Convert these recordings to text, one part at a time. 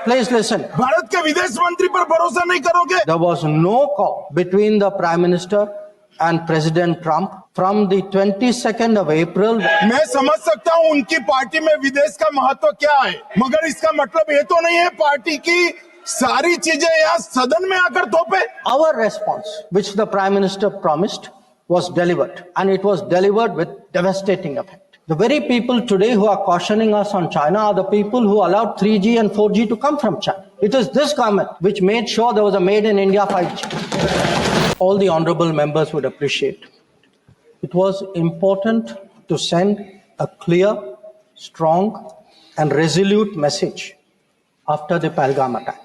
please listen. Bharat के विदेश मंत्री पर भरोसा नहीं करोगे? There was no call between the Prime Minister and President Trump from the 22nd of April. मैं समझ सकता हूं उनकी पार्टी में विदेश का महत्व क्या है, मगर इसका मतलब ये तो नहीं है पार्टी की सारी चीजें यहाँ सदन में आकर थोपे। Our response, which the Prime Minister promised, was delivered, and it was delivered with devastating effect. The very people today who are cautioning us on China are the people who allowed 3G and 4G to come from China. It is this government which made sure there was a made in India 5G. All the honorable members would appreciate. It was important to send a clear, strong, and resolute message after the Pahalgam attack.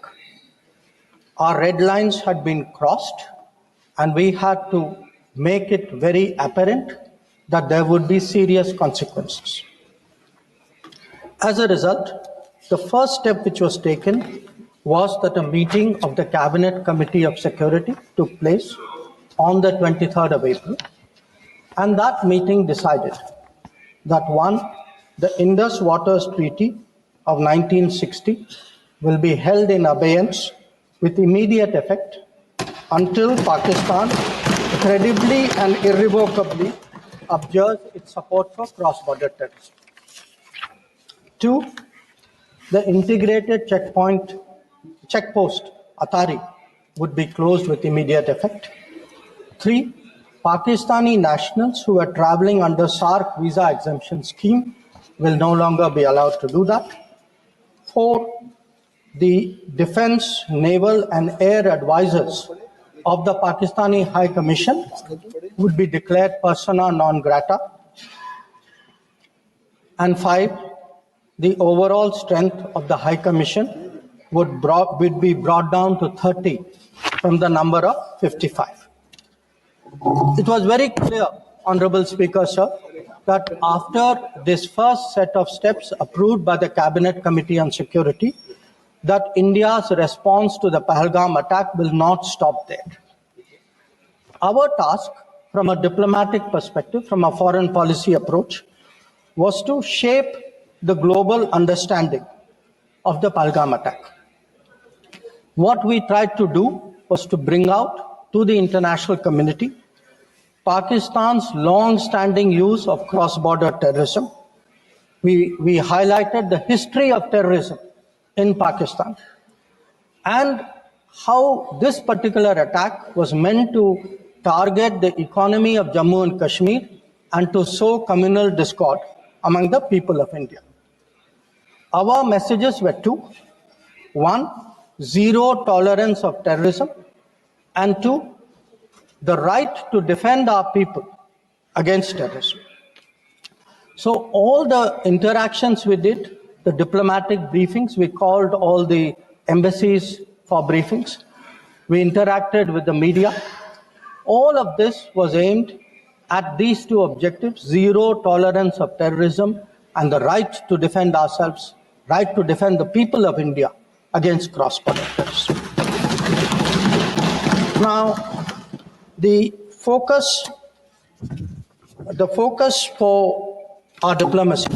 Our red lines had been crossed, and we had to make it very apparent that there would be serious consequences. As a result, the first step which was taken was that a meeting of the Cabinet Committee of Security took place on the 23rd of April, and that meeting decided that one, the Indus Waters Treaty of 1960 will be held in abeyance with immediate effect until Pakistan credibly and irrevocably abjures its support for cross-border terrorism. Two, the integrated checkpost Atari would be closed with immediate effect. Three, Pakistani nationals who are traveling under SARC visa exemption scheme will no longer be allowed to do that. Four, the defense, naval and air advisors of the Pakistani High Commission would be declared persona non grata. And five, the overall strength of the High Commission would be brought down to 30 from the number of 55. It was very clear, Honorable Speaker, sir, that after this first set of steps approved by the Cabinet Committee on Security, that India's response to the Pahalgam attack will not stop there. Our task from a diplomatic perspective, from a foreign policy approach, was to shape the global understanding of the Pahalgam attack. What we tried to do was to bring out to the international community Pakistan's long-standing use of cross-border terrorism. We highlighted the history of terrorism in Pakistan and how this particular attack was meant to target the economy of Jammu and Kashmir and to sow communal discord among the people of India. Our messages were two. One, zero tolerance of terrorism, and two, the right to defend our people against terrorism. So all the interactions we did, the diplomatic briefings, we called all the embassies for briefings. We interacted with the media. All of this was aimed at these two objectives: zero tolerance of terrorism and the right to defend ourselves, right to defend the people of India against cross-border terrorism. Now, the focus for our diplomacy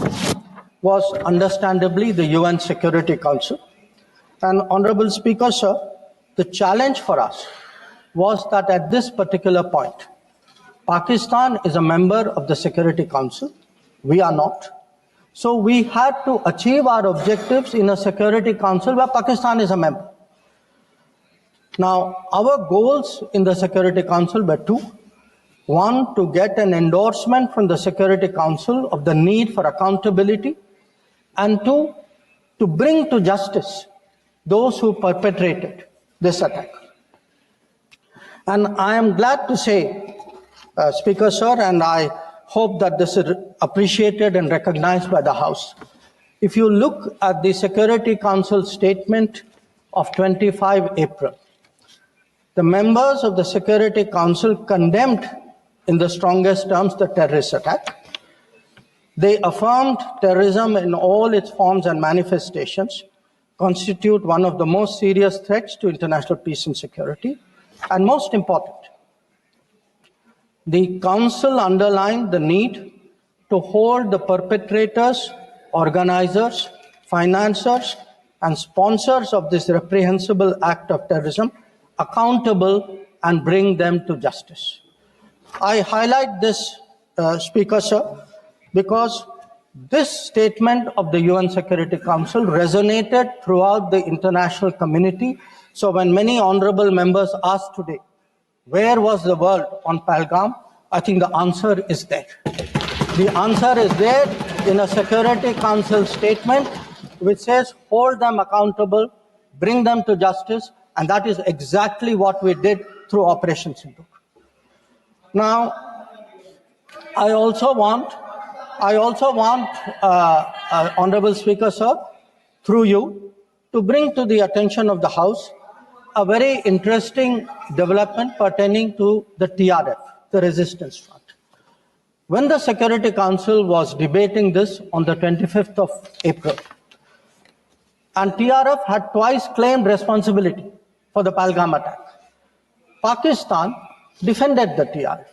was understandably the UN Security Council. And Honorable Speaker, sir, the challenge for us was that at this particular point, Pakistan is a member of the Security Council. We are not. So we had to achieve our objectives in a Security Council where Pakistan is a member. Now, our goals in the Security Council were two. One, to get an endorsement from the Security Council of the need for accountability, and two, to bring to justice those who perpetrated this attack. And I am glad to say, Speaker, sir, and I hope that this is appreciated and recognized by the House. If you look at the Security Council statement of 25 April, the members of the Security Council condemned in the strongest terms the terrorist attack. They affirmed terrorism in all its forms and manifestations constitute one of the most serious threats to international peace and security. And most important, the Council underlined the need to hold the perpetrators, organizers, financiers, and sponsors of this reprehensible act of terrorism accountable and bring them to justice. I highlight this, Speaker, sir, because this statement of the UN Security Council resonated throughout the international community. So when many honorable members asked today, where was the world on Pahalgam? I think the answer is there. The answer is there in a Security Council statement which says hold them accountable, bring them to justice, and that is exactly what we did through Operation Sindoor. Now, I also want, Honorable Speaker, sir, through you, to bring to the attention of the House a very interesting development pertaining to the TRF, the Resistance Front. When the Security Council was debating this on the 25th of April, and TRF had twice claimed responsibility for the Pahalgam attack, Pakistan defended the TRF.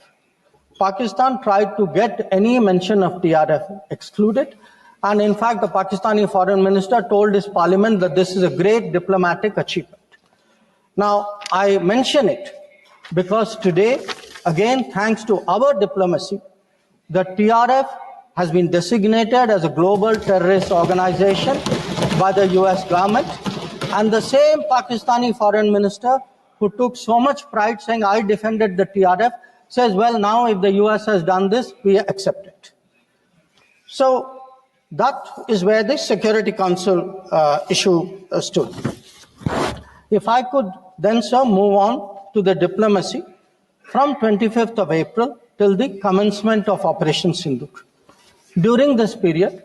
Pakistan tried to get any mention of TRF excluded, and in fact the Pakistani foreign minister told his parliament that this is a great diplomatic achievement. Now, I mention it because today, again, thanks to our diplomacy, the TRF has been designated as a global terrorist organization by the US government, and the same Pakistani foreign minister who took so much pride saying, I defended the TRF, says, well, now if the US has done this, we accept it. So that is where the Security Council issue stood. If I could then, sir, move on to the diplomacy from 25th of April till the commencement of Operation Sindoor. During this period,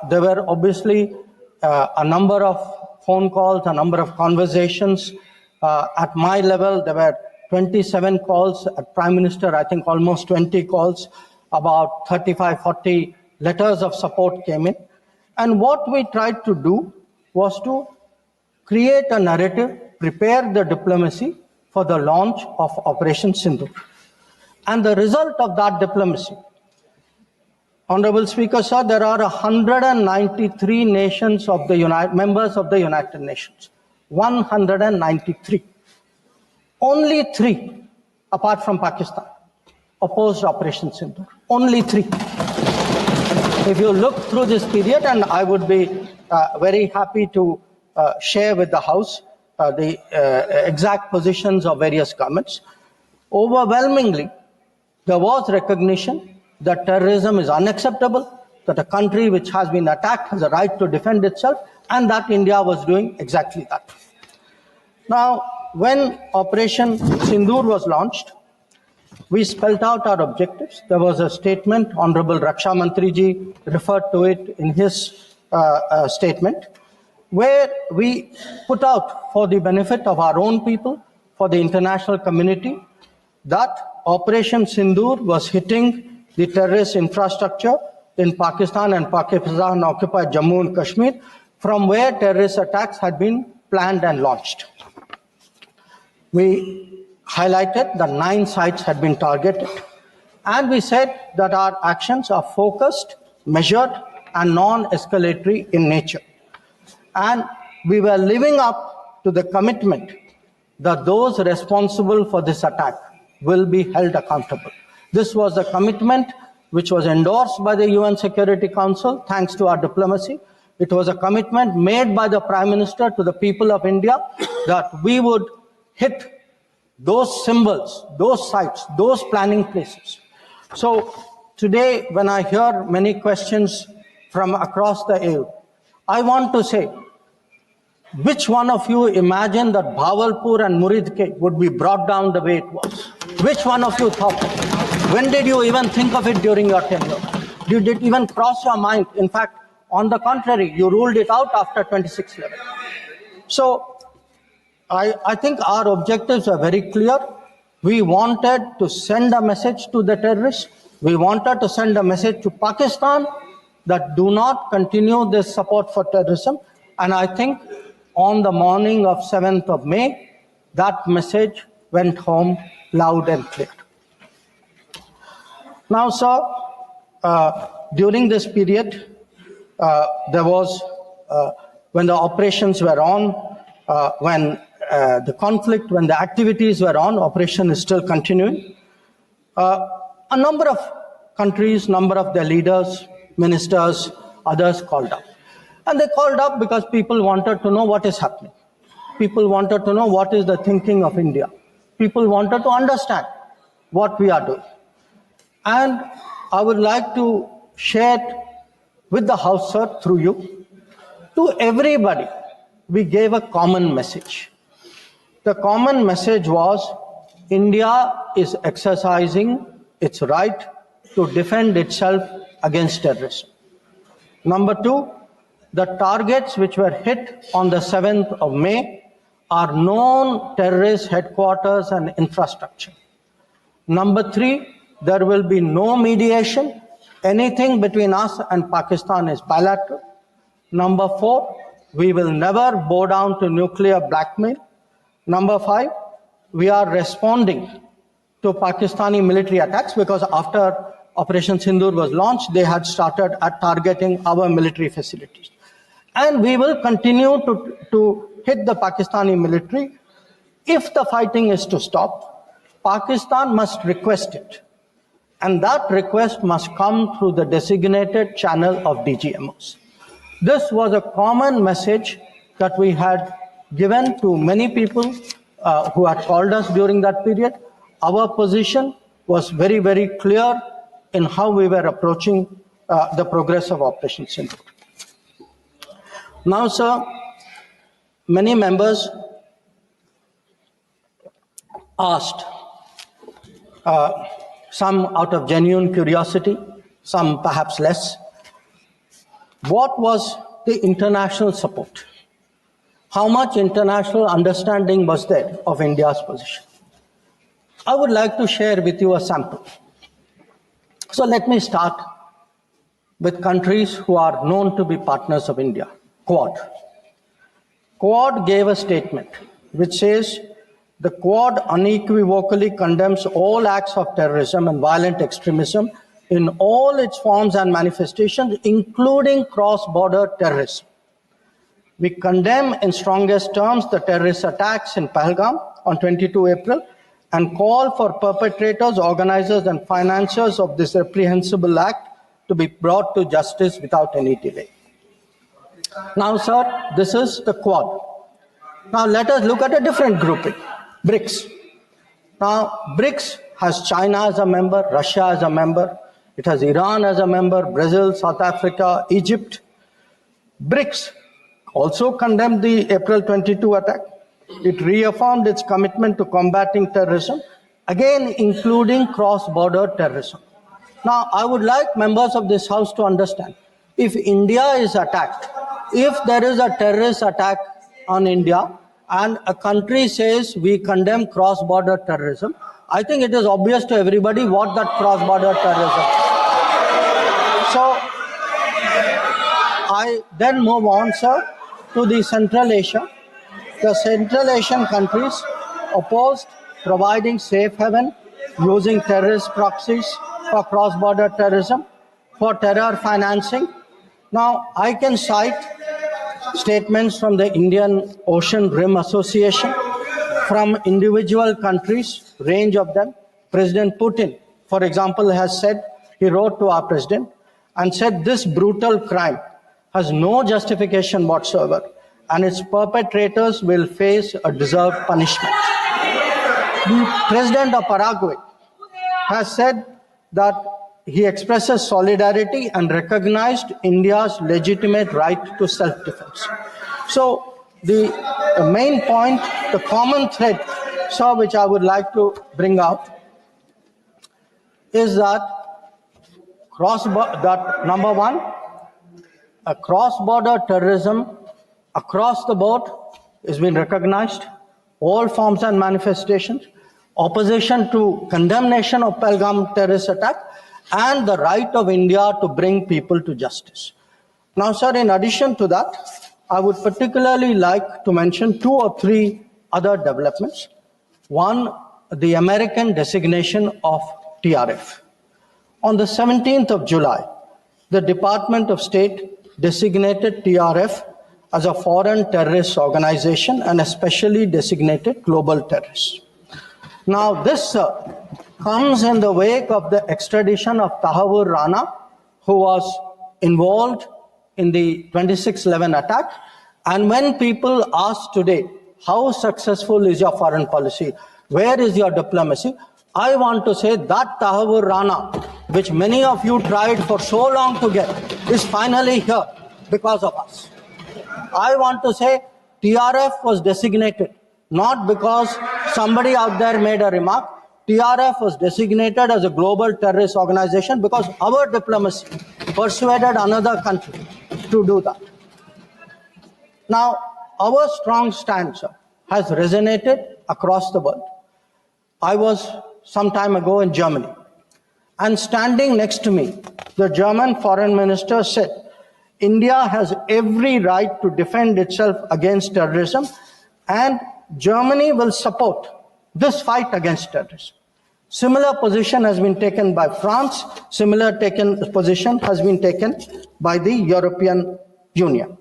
there were obviously a number of phone calls, a number of conversations. At my level, there were 27 calls. At Prime Minister, I think almost 20 calls. About 35, 40 letters of support came in. And what we tried to do was to create a narrative, prepare the diplomacy for the launch of Operation Sindoor. And the result of that diplomacy, Honorable Speaker, sir, there are 193 nations of the members of the United Nations. 193. Only 3, apart from Pakistan, opposed Operation Sindoor. Only 3. If you look through this period, and I would be very happy to share with the House the exact positions of various governments, overwhelmingly, there was recognition that terrorism is unacceptable, that a country which has been attacked has a right to defend itself, and that India was doing exactly that. Now, when Operation Sindoor was launched, we spelled out our objectives. There was a statement, Honorable Raksha Mantri ji referred to it in his statement, where we put out for the benefit of our own people, for the international community, that Operation Sindoor was hitting the terrorist infrastructure in Pakistan and Pakistan-occupied Jammu and Kashmir, from where terrorist attacks had been planned and launched. We highlighted that 9 sites had been targeted, and we said that our actions are focused, measured, and non-escalatory in nature. And we were living up to the commitment that those responsible for this attack will be held accountable. This was a commitment which was endorsed by the UN Security Council, thanks to our diplomacy. It was a commitment made by the Prime Minister to the people of India that we would hit those symbols, those sites, those planning places. So today, when I hear many questions from across the aisle, I want to say, which one of you imagined that Bhavalpur and Muridke would be brought down the way it was? Which one of you thought? When did you even think of it during your tenure? Did it even cross your mind? In fact, on the contrary, you ruled it out after 26/11. So I think our objectives are very clear. We wanted to send a message to the terrorists. We wanted to send a message to Pakistan that do not continue this support for terrorism. And I think on the morning of 7th of May, that message went home loud and clear. Now, sir, during this period, there was when the operations were on, when the conflict, when the activities were on, operation is still continuing. A number of countries, number of their leaders, ministers, others called up. And they called up because people wanted to know what is happening. People wanted to know what is the thinking of India. People wanted to understand what we are doing. And I would like to share with the House, sir, through you, to everybody, we gave a common message. The common message was India is exercising its right to defend itself against terrorism. Number two, the targets which were hit on the 7th of May are known terrorist headquarters and infrastructure. Number three, there will be no mediation. Anything between us and Pakistan is bilateral. Number four, we will never bow down to nuclear blackmail. Number five, we are responding to Pakistani military attacks because after Operation Sindoor was launched, they had started at targeting our military facilities. And we will continue to hit the Pakistani military. If the fighting is to stop, Pakistan must request it. And that request must come through the designated channel of DGMOs. This was a common message that we had given to many people who had called us during that period. Our position was very, very clear in how we were approaching the progress of Operation Sindoor. Now, sir, many members asked, some out of genuine curiosity, some perhaps less, what was the international support? How much international understanding was there of India's position? I would like to share with you a sample. So let me start with countries who are known to be partners of India. Quad. Quad gave a statement which says the Quad unequivocally condemns all acts of terrorism and violent extremism in all its forms and manifestations, including cross-border terrorism. We condemn in strongest terms the terrorist attacks in Pahalgam on 22 April and call for perpetrators, organizers and financiers of this reprehensible act to be brought to justice without any delay. Now, sir, this is the Quad. Now, let us look at a different grouping, BRICS. Now, BRICS has China as a member, Russia as a member, it has Iran as a member, Brazil, South Africa, Egypt. BRICS also condemned the April 22 attack. It reaffirmed its commitment to combating terrorism, again including cross-border terrorism. Now, I would like members of this House to understand, if India is attacked, if there is a terrorist attack on India and a country says we condemn cross-border terrorism, I think it is obvious to everybody what that cross-border terrorism is. So, I then move on, sir, to the Central Asia. The Central Asian countries opposed providing safe haven using terrorist proxies for cross-border terrorism, for terror financing. Now, I can cite statements from the Indian Ocean Rim Association, from individual countries, range of them. President Putin, for example, has said, he wrote to our president and said this brutal crime has no justification whatsoever and its perpetrators will face a deserved punishment. The president of Paraguay has said that he expresses solidarity and recognized India's legitimate right to self-defense. So the main point, the common thread, sir, which I would like to bring out is that number one, a cross-border terrorism across the board has been recognized, all forms and manifestations, opposition to condemnation of Pahalgam terrorist attack, and the right of India to bring people to justice. Now, sir, in addition to that, I would particularly like to mention 2 or 3 other developments. One, the American designation of TRF. On the 17th of July, the Department of State designated TRF as a foreign terrorist organization and a specially designated global terrorist. Now, this comes in the wake of the extradition of Tahawur Rana, who was involved in the 26/11 attack. And when people ask today, how successful is your foreign policy? Where is your diplomacy? I want to say that Tahawur Rana, which many of you tried for so long to get, is finally here because of us. I want to say TRF was designated not because somebody out there made a remark. TRF was designated as a global terrorist organization because our diplomacy persuaded another country to do that. Now, our strong stance has resonated across the world. I was some time ago in Germany, and standing next to me, the German foreign minister said, India has every right to defend itself against terrorism, and Germany will support this fight against terrorism. Similar position has been taken by France. Similar position has been taken by the European Union.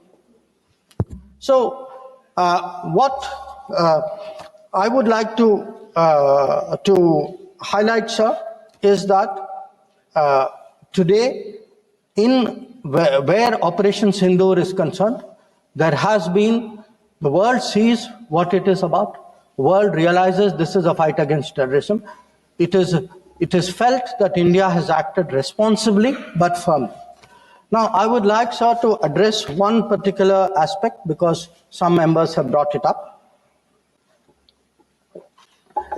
So, what I would like to highlight, sir, is that today, where Operation Sindoor is concerned, there has been, the world sees what it is about. The world realizes this is a fight against terrorism. It is felt that India has acted responsibly but firmly. Now, I would like, sir, to address one particular aspect because some members have brought it up.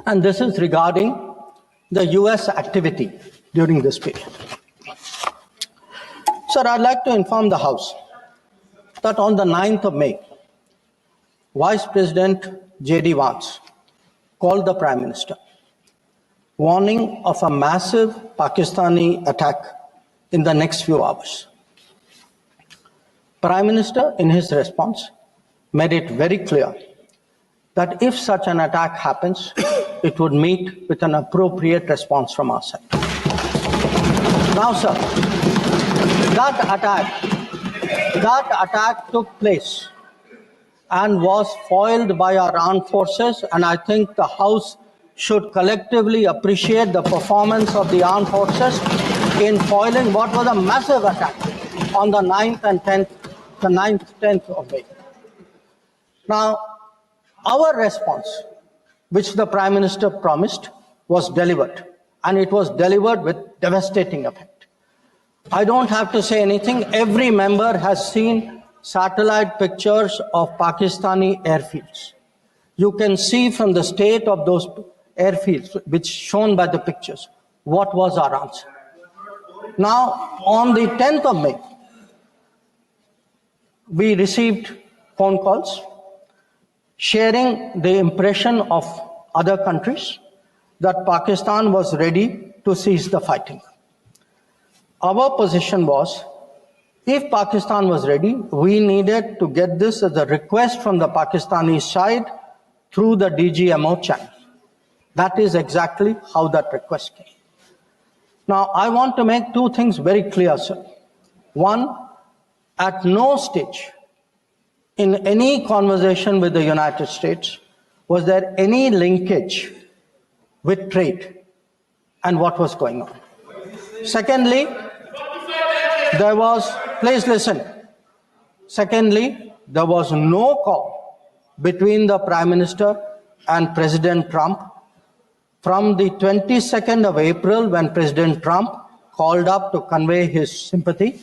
And this is regarding the US activity during this period. Sir, I'd like to inform the House that on the 9th of May, Vice President J.D. Vance called the Prime Minister, warning of a massive Pakistani attack in the next few hours. Prime Minister, in his response, made it very clear that if such an attack happens, it would meet with an appropriate response from our side. Now, sir, that attack took place and was foiled by our armed forces, and I think the House should collectively appreciate the performance of the armed forces in foiling what was a massive attack on the 9th and 10th of May. Now, our response, which the Prime Minister promised, was delivered, and it was delivered with devastating effect. I don't have to say anything. Every member has seen satellite pictures of Pakistani airfields. You can see from the state of those airfields, which shown by the pictures, what was our answer. Now, on the 10th of May, we received phone calls sharing the impression of other countries that Pakistan was ready to cease the fighting. Our position was, if Pakistan was ready, we needed to get this as a request from the Pakistani side through the DGMO channel. That is exactly how that request came. Now, I want to make two things very clear, sir. One, at no stage in any conversation with the United States was there any linkage with trade and what was going on. Secondly, there was, please listen. Secondly, there was no call between the Prime Minister and President Trump from the 22nd of April, when President Trump called up to convey his sympathy,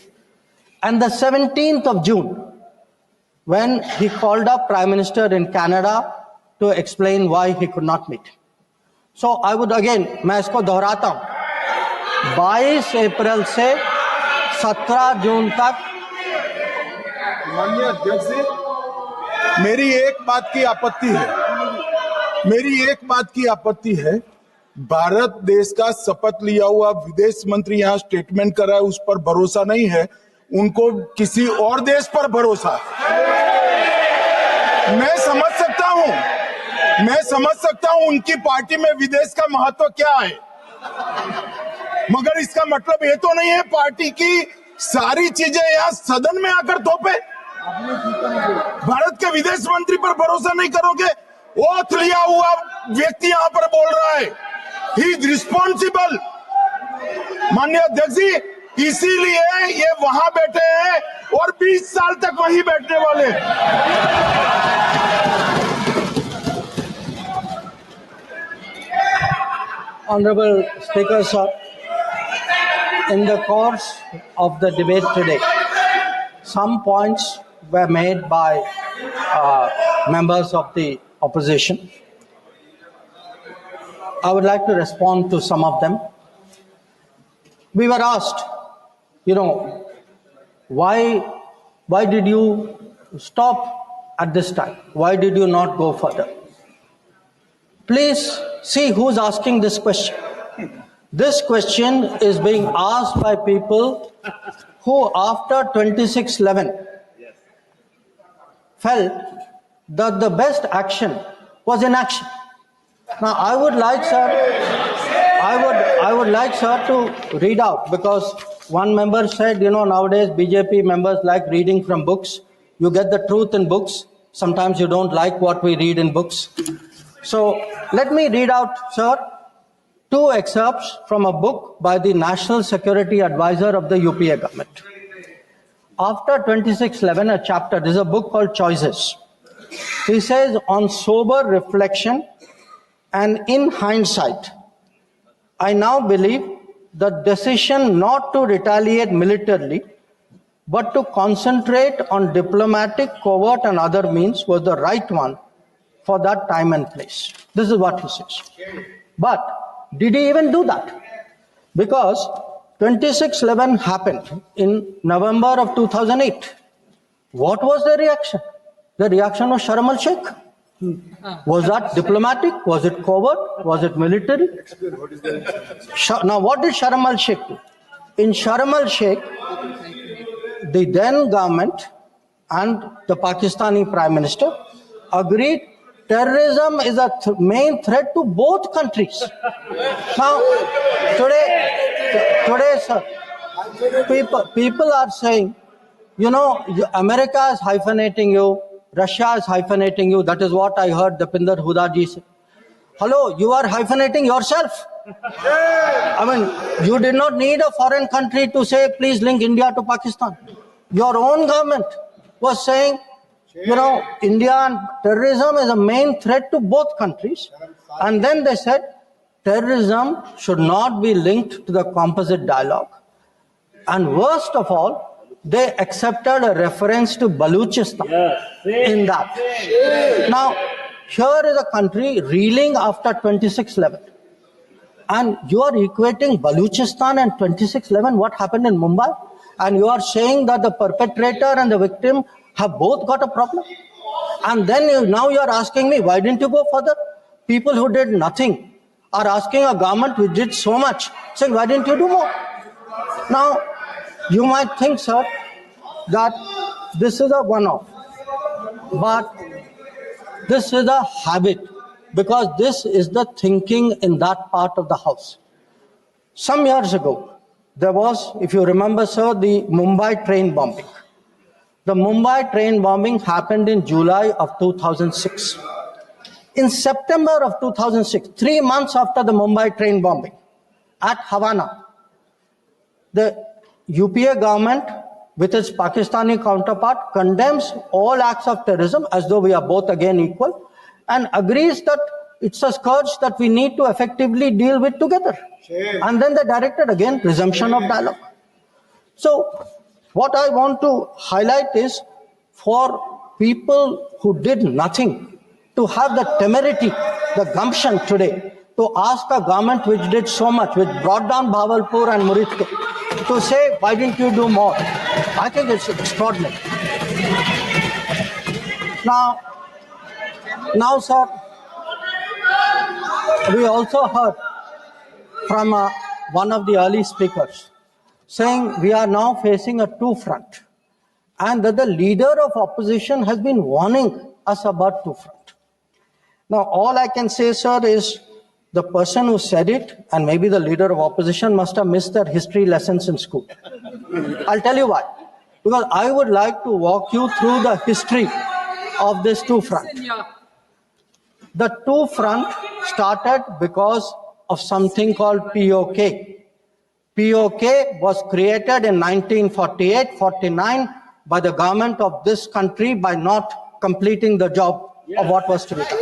and the 17th of June, when he called up Prime Minister in Canada to explain why he could not meet. So I would again, मैं इसको दोहराता हूँ, 22 अप्रैल से 17 जून तक। माननीय अध्यक्ष जी, मेरी एक बात की आपत्ति है, भारत देश का शपथ लिया हुआ विदेश मंत्री यहाँ स्टेटमेंट कर रहा है, उस पर भरोसा नहीं है, उनको किसी और देश पर भरोसा है। मैं समझ सकता हूं उनकी पार्टी में विदेश का महत्व क्या है, मगर इसका मतलब ये तो नहीं है पार्टी की सारी चीजें यहाँ सदन में आकर थोपे। भारत के विदेश मंत्री पर भरोसा नहीं करोगे? ओथ लिया हुआ व्यक्ति यहां पर बोल रहा है, ही इज रिस्पॉन्सिबल। माननीय अध्यक्ष जी, इसीलिए ये वहां बैठे हैं और 20 साल तक वहीं बैठने वाले। Honorable Speaker, sir, in the course of the debate today, some points were made by members of the opposition. I would like to respond to some of them. We were asked, why did you stop at this time? Why did you not go further? Please see who's asking this question. This question is being asked by people who, after 26/11, felt that the best action was inaction. Now, I would like, sir, to read out, because one member said, nowadays BJP members like reading from books. You get the truth in books. Sometimes you don't like what we read in books. So let me read out, sir, two excerpts from a book by the National Security Advisor of the UPA government. After 26/11, a chapter, there's a book called Choices. He says, on sober reflection and in hindsight, I now believe the decision not to retaliate militarily, but to concentrate on diplomatic, covert and other means was the right one for that time and place. This is what he says. But did he even do that? Because 26/11 happened in November of 2008. What was the reaction? The reaction was Sharm el-Sheikh. Was that diplomatic? Was it covert? Was it military? Now, what did Sharm el-Sheikh do? In Sharm el-Sheikh, the then government and the Pakistani Prime Minister agreed terrorism is a main threat to both countries. Now, today, sir, people are saying, America is hyphenating you, Russia is hyphenating you. That is what I heard Dipinder Hudaji say. Hello, you are hyphenating yourself. I mean, you did not need a foreign country to say, please link India to Pakistan. Your own government was saying, India and terrorism is a main threat to both countries. And then they said, terrorism should not be linked to the composite dialogue. And worst of all, they accepted a reference to Baluchistan in that. Now, here is a country reeling after 26/11. And you are equating Baluchistan and 26/11, what happened in Mumbai, and you are saying that the perpetrator and the victim have both got a problem. And then now you are asking me, why didn't you go further? People who did nothing are asking a government which did so much, saying, why didn't you do more? Now, you might think, sir, that this is a one-off, but this is a habit, because this is the thinking in that part of the house. Some years ago, there was, if you remember, sir, the Mumbai train bombing. The Mumbai train bombing happened in July of 2006. In September of 2006, 3 months after the Mumbai train bombing, at Havana, the UPA government, with its Pakistani counterpart, condemns all acts of terrorism as though we are both again equal, and agrees that it's a scourge that we need to effectively deal with together. And then they directed again resumption of dialogue. So what I want to highlight is, for people who did nothing to have the temerity, the gumption today to ask a government which did so much, which brought down Bhavalpur and Muritko, to say, why didn't you do more? I think it's extraordinary. Now, sir, we also heard from one of the early speakers saying we are now facing a two-front, and that the leader of opposition has been warning us about two-front. Now, all I can say, sir, is the person who said it, and maybe the leader of opposition, must have missed their history lessons in school. I'll tell you why. because I would like to walk you through the history of this two front. The two front started because of something called POK. POK was created in 1948-49 by the government of this country by not completing the job of what was to be done.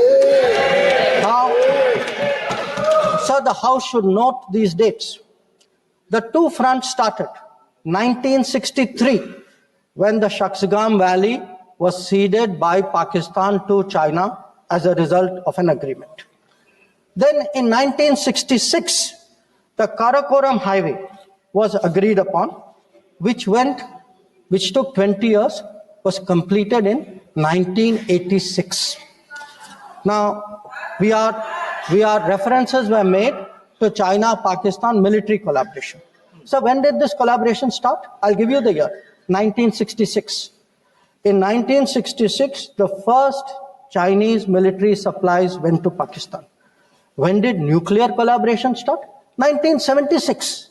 Now, sir, the House should note these dates. The two fronts started 1963 when the Shaksgam Valley was ceded by Pakistan to China as a result of an agreement. Then in 1966, the Karakoram Highway was agreed upon, which took 20 years, was completed in 1986. Now, references were made to China-Pakistan military collaboration. So when did this collaboration start? I'll give you the year, 1966. In 1966, the first Chinese military supplies went to Pakistan. When did nuclear collaboration start? 1976.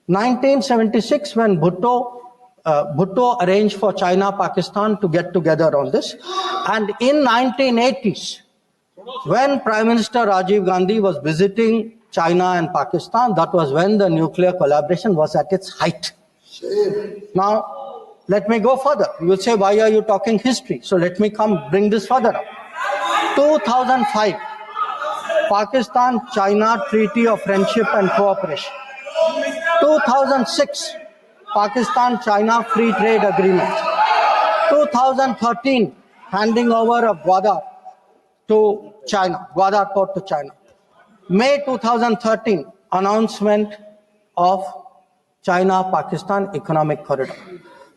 1976, when Bhutto arranged for China-Pakistan to get together on this. And in 1980s, when Prime Minister Rajiv Gandhi was visiting China and Pakistan, that was when the nuclear collaboration was at its height. Now, let me go further. You will say, why are you talking history? So let me bring this further up. 2005, Pakistan-China Treaty of Friendship and Cooperation. 2006, Pakistan-China Free Trade Agreement. 2013, handing over of Gwadar to China, Gwadar port to China. May 2013, announcement of China-Pakistan Economic Corridor.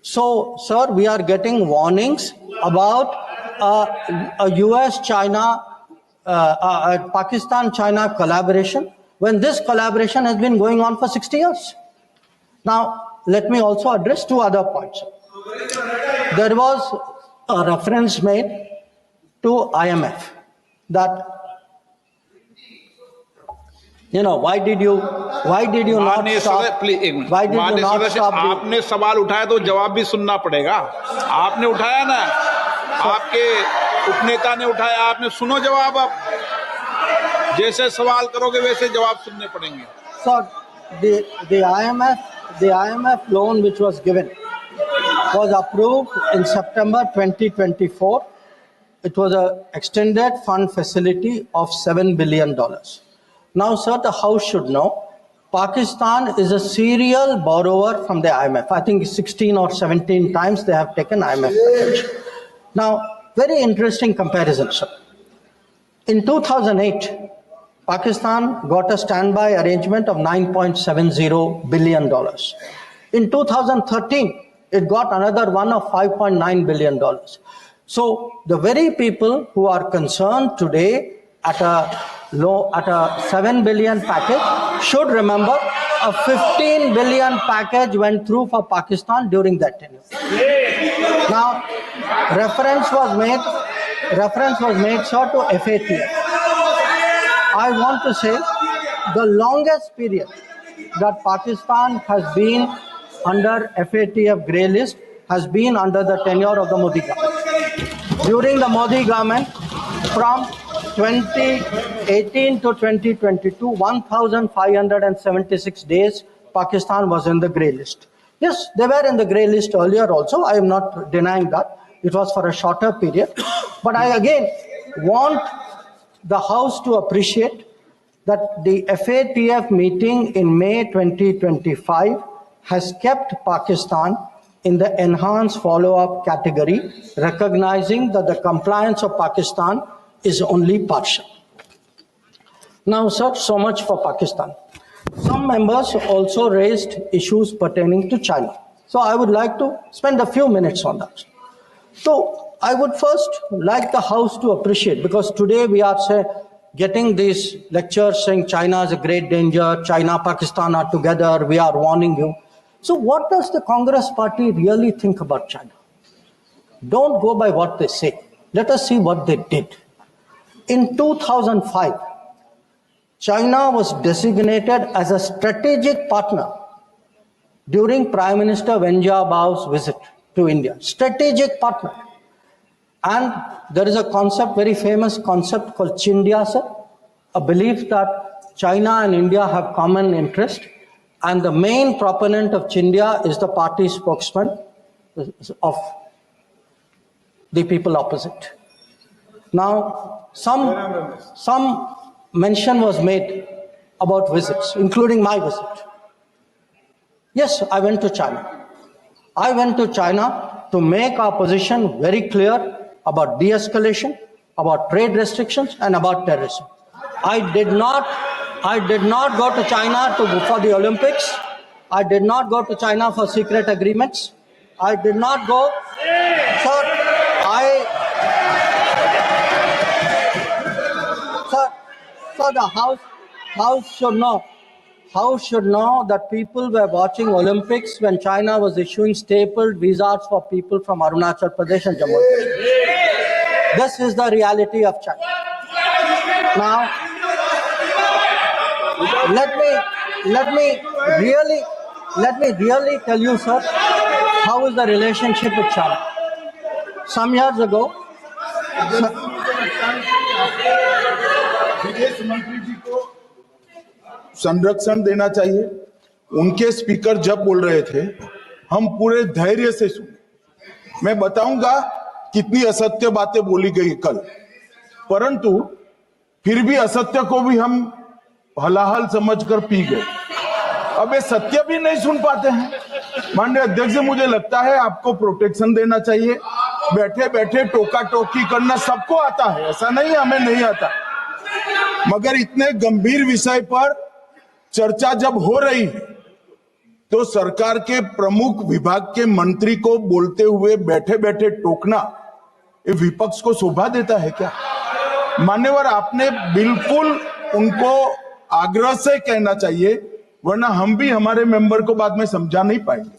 So, sir, we are getting warnings about a US-China, Pakistan-China collaboration when this collaboration has been going on for 60 years. Now, let me also address two other points. There was a reference made to IMF that, why did you not stop? Why did you not stop? आपने सवाल उठाया तो जवाब भी सुनना पड़ेगा. आपने उठाया ना, आपके उपनेता ने उठाया, आपने सुनो जवाब. अब जैसे सवाल करोगे वैसे जवाब सुनने पड़ेंगे. Sir, the IMF loan which was given was approved in September 2024. It was an extended fund facility of $7 billion. Now, sir, the House should know, Pakistan is a serial borrower from the IMF. I think 16 or 17 times they have taken IMF package. Now, very interesting comparison, sir. In 2008, Pakistan got a standby arrangement of $9.70 billion. In 2013, it got another one of $5.9 billion. So the very people who are concerned today at a 7 billion package should remember a 15 billion package went through for Pakistan during that tenure. Now, reference was made, sir, to FATF. I want to say the longest period that Pakistan has been under FATF grey list has been under the tenure of the Modi government. During the Modi government, from 2018 to 2022, 1,576 days, Pakistan was in the grey list. Yes, they were in the grey list earlier also. I am not denying that. It was for a shorter period. But I again want the House to appreciate that the FATF meeting in May 2025 has kept Pakistan in the enhanced follow-up category, recognizing that the compliance of Pakistan is only partial. Now, sir, so much for Pakistan. Some members also raised issues pertaining to China. So I would like to spend a few minutes on that. So I would first like the House to appreciate, because today we are getting these lectures saying China is a great danger, China, Pakistan are together, we are warning you. So what does the Congress party really think about China? Don't go by what they say. Let us see what they did. In 2005, China was designated as a strategic partner during Prime Minister Wen Jiabao's visit. to India, strategic partner. And there is a concept, very famous concept called Chindia, sir, a belief that China and India have common interest. And the main proponent of Chindia is the party spokesman of the people opposite. Now, some mention was made about visits, including my visit. Yes, I went to China. I went to China to make our position very clear about de-escalation, about trade restrictions, and about terrorism. I did not go to China for the Olympics. I did not go to China for secret agreements. I did not go. So the House should know that people were watching Olympics when China was issuing stapled visas for people from Arunachal Pradesh and Jammu and Kashmir. This is the reality of China. Now, let me really tell you, sir, how is the relationship with China. Some years ago, विदेश मंत्री जी को संरक्षण देना चाहिए। उनके speaker जब बोल रहे थे, हम पूरे धैर्य से सुने। मैं बताऊंगा कितनी असत्य बातें बोली गई कल, परंतु फिर भी असत्य को भी हम हलाहल समझकर पी गए। अब ये सत्य भी नहीं सुन पाते हैं। माननीय अध्यक्ष, मुझे लगता है आपको प्रोटेक्शन देना चाहिए। बैठे बैठे टोका टोकी करना सबको आता है, ऐसा नहीं हमें नहीं आता, मगर इतने गंभीर विषय पर चर्चा जब हो रही है तो सरकार के प्रमुख विभाग के मंत्री को बोलते हुए बैठे बैठे टोकना ये विपक्ष को शोभा देता है क्या? मान्यवर, आपने बिल्कुल उनको आग्रह से कहना चाहिए, वरना हम भी हमारे मेंबर को बाद में समझा नहीं पाएंगे।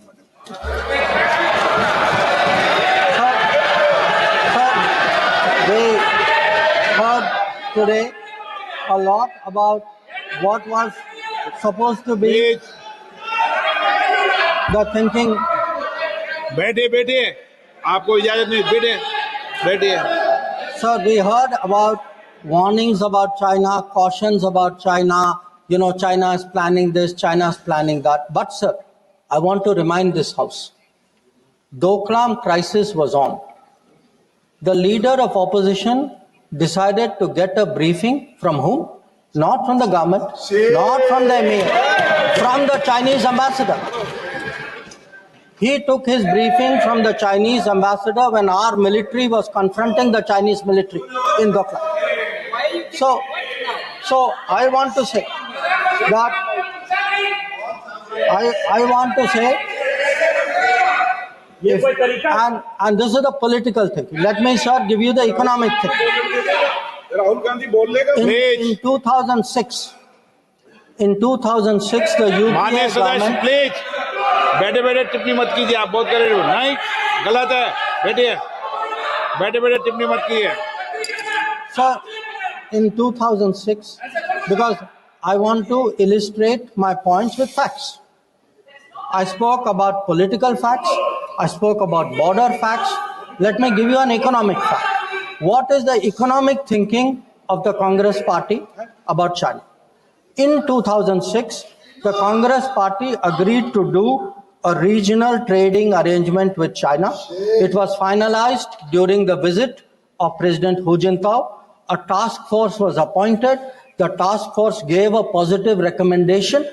We heard today a lot about what was supposed to be the thinking. बैठिए, आपको इजाजत नहीं, बैठिए। Sir, we heard about warnings about China, cautions about China. China is planning this, China is planning that. But sir, I want to remind this House, Doklam crisis was on. The leader of opposition decided to get a briefing from whom? Not from the government, not from the emir, from the Chinese ambassador. He took his briefing from the Chinese ambassador when our military was confronting the Chinese military in Doklam. So I want to say that I want to say, and this is the political thing. Let me, sir, give you the economic thing. In 2006, the UPA government. Please बैठे बैठे टिप्पणी मत कीजिए, आप बहुत कर रहे हो, नहीं, गलत है। बैठे बैठे टिप्पणी मत कीजिए। Sir, in 2006, because I want to illustrate my points with facts. I spoke about political facts. I spoke about border facts. Let me give you an economic fact. What is the economic thinking of the Congress party about China? In 2006, the Congress party agreed to do a regional trading arrangement with China. It was finalized during the visit of President Hu Jintao. A task force was appointed. The task force gave a positive recommendation.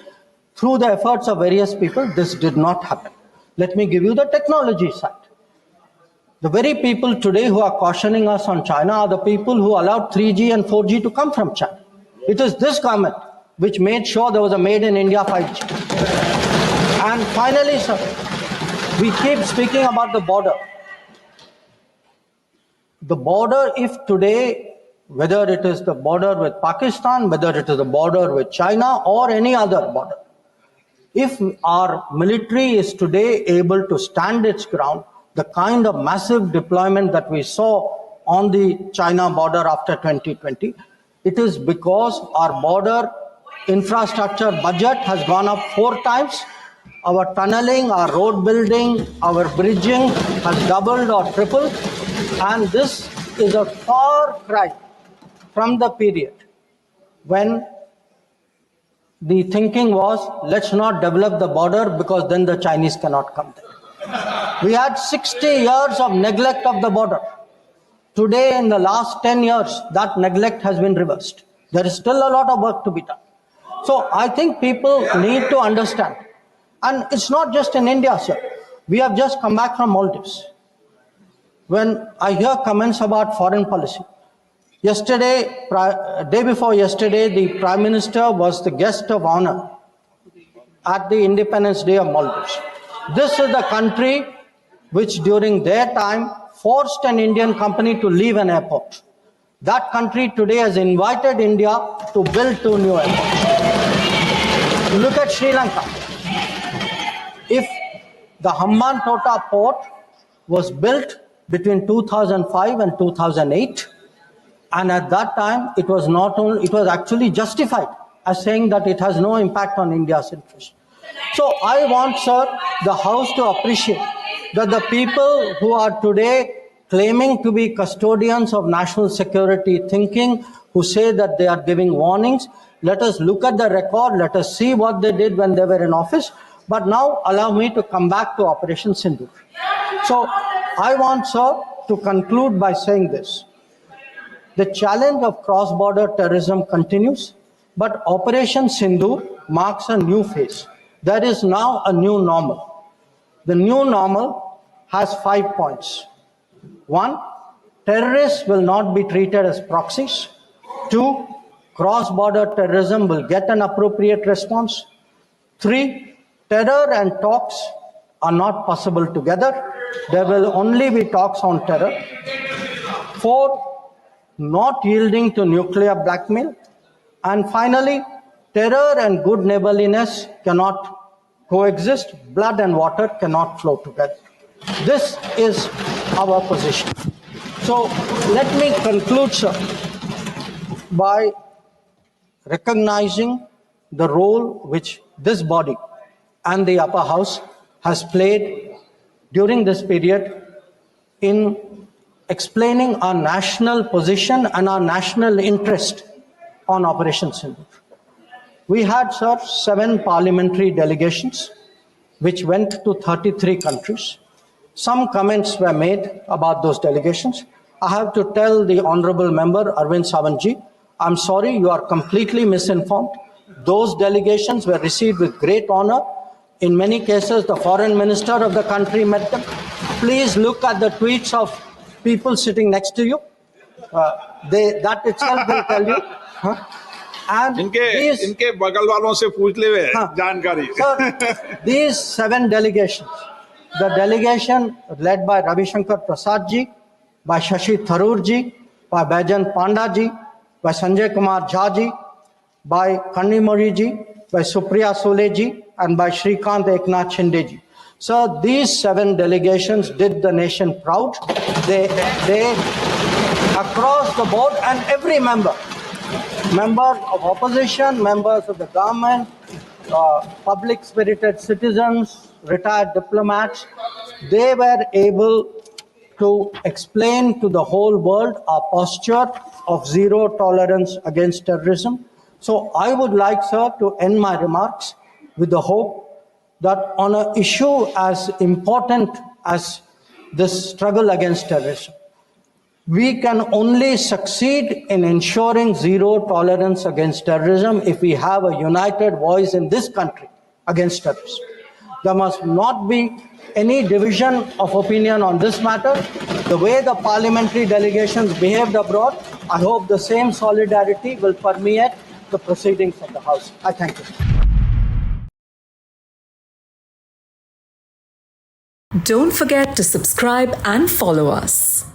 Through the efforts of various people, this did not happen. Let me give you the technology side. The very people today who are cautioning us on China are the people who allowed 3G and 4G to come from China. It is this government which made sure there was a made in India 5G. And finally, sir, we keep speaking about the border. The border, if today, whether it is the border with Pakistan, whether it is the border with China or any other border, if our military is today able to stand its ground, the kind of massive deployment that we saw on the China border after 2020, it is because our border infrastructure budget has gone up 4 times. our tunneling, our road building, our bridging has doubled or tripled, and this is a far cry from the period when the thinking was, let's not develop the border because then the Chinese cannot come there. We had 60 years of neglect of the border. Today, in the last 10 years, that neglect has been reversed. There is still a lot of work to be done. So I think people need to understand. And it's not just in India, sir. We have just come back from Maldives. When I hear comments about foreign policy, yesterday, day before yesterday, the Prime Minister was the guest of honor at the Independence Day of Maldives. This is the country which during their time forced an Indian company to leave an airport. That country today has invited India to build 2 new airports. Look at Sri Lanka. If the Hambantota port was built between 2005 and 2008, and at that time it was actually justified as saying that it has no impact on India's interest. So I want, sir, the House to appreciate that the people who are today claiming to be custodians of national security thinking, who say that they are giving warnings, let us look at the record, let us see what they did when they were in office. But now allow me to come back to Operation Sindoor. So I want, sir, to conclude by saying this. The challenge of cross-border terrorism continues, but Operation Sindoor marks a new phase. There is now a new normal. The new normal has 5 points. 1, terrorists will not be treated as proxies. 2, cross-border terrorism will get an appropriate response. 3, terror and talks are not possible together. There will only be talks on terror. 4, not yielding to nuclear blackmail. And finally, terror and good neighborliness cannot coexist. Blood and water cannot flow together. This is our position. So let me conclude, sir, by recognizing the role which this body and the upper house has played during this period in explaining our national position and our national interest on Operation Sindoor. We had, sir, 7 parliamentary delegations which went to 33 countries. Some comments were made about those delegations. I have to tell the honorable member, Arvind Sawantji, I'm sorry, you are completely misinformed. Those delegations were received with great honor. In many cases, the foreign minister of the country met them. Please look at the tweets of people sitting next to you. That itself will tell you. And इनके बगल वालों से पूछ ले जानकारी. Sir, these 7 delegations, the delegation led by Ravi Shankar Prasad ji, by Shashi Tharoor ji, by Baijan Panda ji, by Sanjay Kumar Jha ji, by Kannimori ji, by Supriya Sule ji, and by Shrikant Eknath Shinde ji. So these 7 delegations did the nation proud. They across the board, and every member, members of opposition, members of the government, public-spirited citizens, retired diplomats, they were able to explain to the whole world our posture of zero tolerance against terrorism. So I would like, sir, to end my remarks with the hope that on an issue as important as this struggle against terrorism, we can only succeed in ensuring zero tolerance against terrorism if we have a united voice in this country against terrorism. There must not be any division of opinion on this matter. The way the parliamentary delegations behaved abroad, I hope the same solidarity will permeate the proceedings of the House. I thank you. Don't forget to subscribe and follow us.